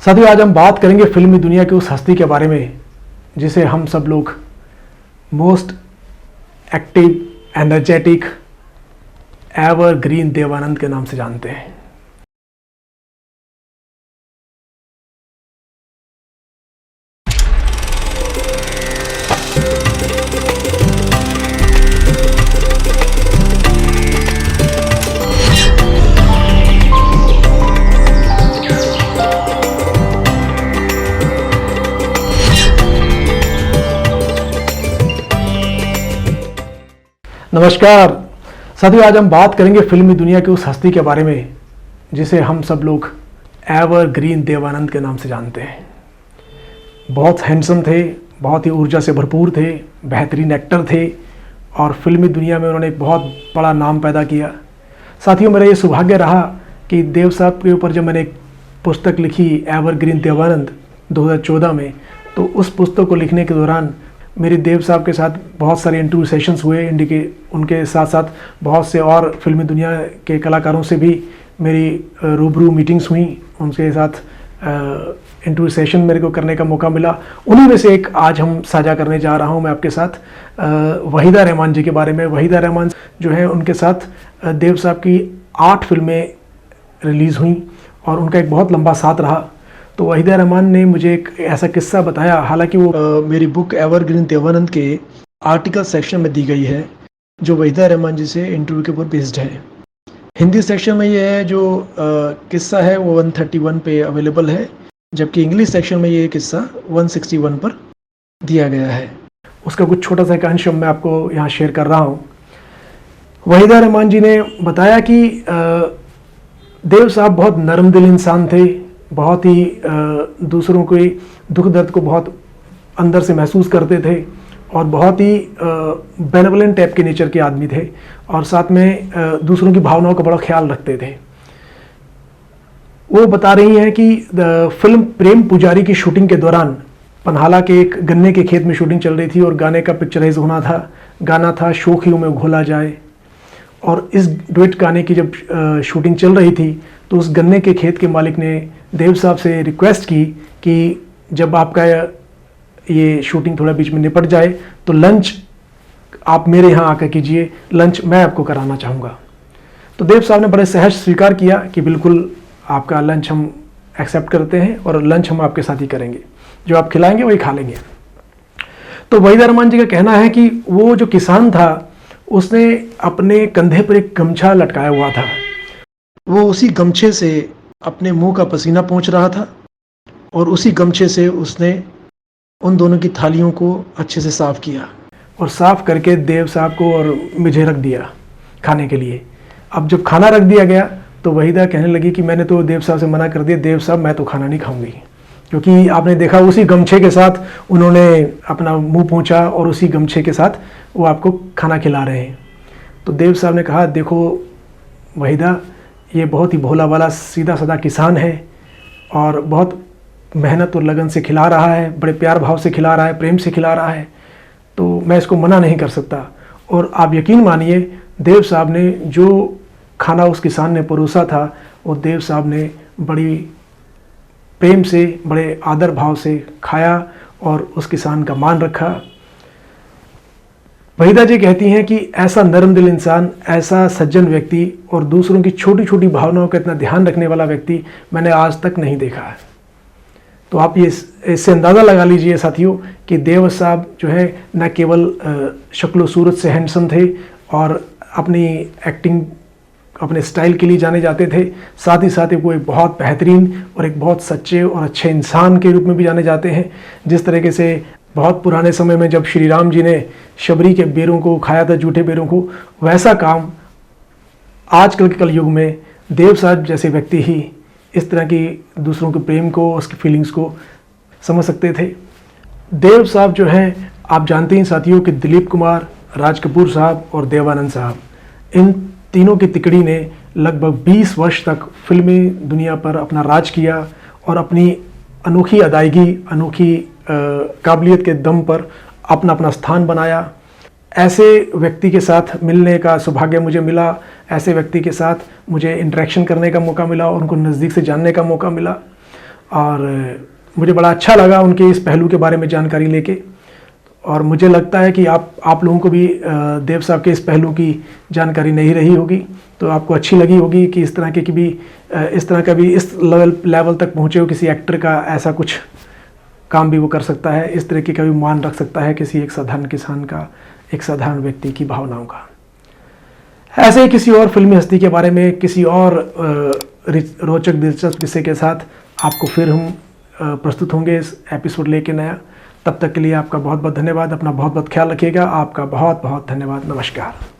साथियों, आज हम बात करेंगे फिल्मी दुनिया की उस हस्ती के बारे में जिसे हम सब लोग most active, energetic, evergreen Dev Anand के नाम से जानते हैं। नमस्कार साथियों, आज हम बात करेंगे फिल्मी दुनिया की उस हस्ती के बारे में जिसे हम सब लोग एवरग्रीन देवानंद के नाम से जानते हैं। बहुत हैंडसम थे, बहुत ही ऊर्जा से भरपूर थे, बेहतरीन एक्टर थे और फिल्मी दुनिया में उन्होंने एक बहुत बड़ा नाम पैदा किया। साथियों, मेरा ये सौभाग्य रहा कि देव साहब के ऊपर जब मैंने एक पुस्तक लिखी एवरग्रीन देवानंद 2014 में, तो उस पुस्तक को लिखने के दौरान मेरे देव साहब के साथ बहुत सारे इंटरव्यू सेशंस हुए। उनके साथ साथ बहुत से और फिल्मी दुनिया के कलाकारों से भी मेरी रूबरू मीटिंग्स हुई। उनके साथ इंटरव्यू सेशन मेरे को करने का मौका मिला। उन्हीं में से एक आज हम साझा करने जा रहा हूं मैं आपके साथ वहीदा रहमान जी के बारे में। वहीदा रहमान जो है, उनके साथ देव साहब की 8 फिल्में रिलीज़ हुई और उनका एक बहुत लंबा साथ रहा। तो वहीदा रहमान ने मुझे एक ऐसा किस्सा बताया, हालांकि वो मेरी बुक एवरग्रीन देवानंद के आर्टिकल सेक्शन में दी गई है, जो वहीदा रहमान जी से इंटरव्यू के ऊपर बेस्ड है। हिंदी सेक्शन में ये है जो किस्सा है वो 131 पे अवेलेबल है, जबकि इंग्लिश सेक्शन में ये किस्सा 161 पर दिया गया है। उसका कुछ छोटा सा एक अंश मैं आपको यहाँ शेयर कर रहा हूँ। वहीदा रहमान जी ने बताया कि देव साहब बहुत नरम दिल इंसान थे, बहुत ही दूसरों के दुख दर्द को बहुत अंदर से महसूस करते थे और बहुत ही बेनेवलेंट टाइप के नेचर के आदमी थे और साथ में दूसरों की भावनाओं का बड़ा ख्याल रखते थे। वो बता रही हैं कि फिल्म प्रेम पुजारी की शूटिंग के दौरान पन्हाला के एक गन्ने के खेत में शूटिंग चल रही थी और गाने का पिक्चराइज होना था। गाना था शोखियों में घोला जाए, और इस डुएट गाने की जब शूटिंग चल रही थी तो उस गन्ने के खेत के मालिक ने देव साहब से रिक्वेस्ट की कि जब आपका ये शूटिंग थोड़ा बीच में निपट जाए तो लंच आप मेरे यहाँ आकर कीजिए, लंच मैं आपको कराना चाहूँगा। तो देव साहब ने बड़े सहज स्वीकार किया कि बिल्कुल आपका लंच हम एक्सेप्ट करते हैं और लंच हम आपके साथ ही करेंगे, जो आप खिलाएंगे वही खा लेंगे। तो वहीदा रहमान जी का कहना है कि वो जो किसान था उसने अपने कंधे पर एक गमछा लटकाया हुआ था। वो उसी गमछे से अपने मुंह का पसीना पोंछ रहा था और उसी गमछे से उसने उन दोनों की थालियों को अच्छे से साफ़ किया और साफ़ करके देव साहब को और मुझे रख दिया खाने के लिए। अब जब खाना रख दिया गया तो वहीदा कहने लगी कि मैंने तो देव साहब से मना कर दिया, देव साहब मैं तो खाना नहीं खाऊंगी, क्योंकि आपने देखा उसी गमछे के साथ उन्होंने अपना मुंह पोंछा और उसी गमछे के साथ वो आपको खाना खिला रहे हैं। तो देव साहब ने कहा, देखो वहीदा, ये बहुत ही भोला भाला सीधा साधा किसान है और बहुत मेहनत और लगन से खिला रहा है, बड़े प्यार भाव से खिला रहा है, प्रेम से खिला रहा है, तो मैं इसको मना नहीं कर सकता। और आप यकीन मानिए, देव साहब ने जो खाना उस किसान ने परोसा था वो देव साहब ने बड़ी प्रेम से, बड़े आदर भाव से खाया और उस किसान का मान रखा। वहीदा जी कहती हैं कि ऐसा नरम दिल इंसान, ऐसा सज्जन व्यक्ति और दूसरों की छोटी छोटी भावनाओं का इतना ध्यान रखने वाला व्यक्ति मैंने आज तक नहीं देखा है। तो आप ये इससे अंदाज़ा लगा लीजिए साथियों कि देव साहब जो है न केवल शक्ल सूरत से हैंडसम थे और अपनी एक्टिंग, अपने स्टाइल के लिए जाने जाते थे, साथ ही साथ वो एक बहुत बेहतरीन और एक बहुत सच्चे और अच्छे इंसान के रूप में भी जाने जाते हैं। जिस तरीके से बहुत पुराने समय में जब श्री राम जी ने शबरी के बेरों को खाया था, झूठे बेरों को, वैसा काम आजकल के कलयुग में देव साहब जैसे व्यक्ति ही इस तरह की दूसरों के प्रेम को, उसकी फीलिंग्स को समझ सकते थे। देव साहब जो हैं, आप जानते हैं साथियों कि दिलीप कुमार, राज कपूर साहब और देवानंद साहब, इन तीनों की तिकड़ी ने लगभग 20 वर्ष तक फिल्मी दुनिया पर अपना राज किया और अपनी अनोखी अदायगी, अनोखी काबिलियत के दम पर अपना अपना स्थान बनाया। ऐसे व्यक्ति के साथ मिलने का सौभाग्य मुझे मिला, ऐसे व्यक्ति के साथ मुझे इंटरेक्शन करने का मौका मिला और उनको नज़दीक से जानने का मौका मिला। और मुझे बड़ा अच्छा लगा उनके इस पहलू के बारे में जानकारी लेके। और मुझे लगता है कि आप लोगों को भी देव साहब के इस पहलू की जानकारी नहीं रही होगी, तो आपको अच्छी लगी होगी कि इस तरह का भी इस लेवल तक पहुँचे हो किसी एक्टर का, ऐसा कुछ काम भी वो कर सकता है, इस तरीके का भी मान रख सकता है किसी एक साधारण किसान का, एक साधारण व्यक्ति की भावनाओं का। ऐसे ही किसी और फिल्मी हस्ती के बारे में किसी और रोचक दिलचस्प विषय के साथ आपको फिर हम प्रस्तुत होंगे इस एपिसोड लेके नया। तब तक के लिए आपका बहुत बहुत धन्यवाद। अपना बहुत बहुत ख्याल रखिएगा। आपका बहुत बहुत धन्यवाद। नमस्कार।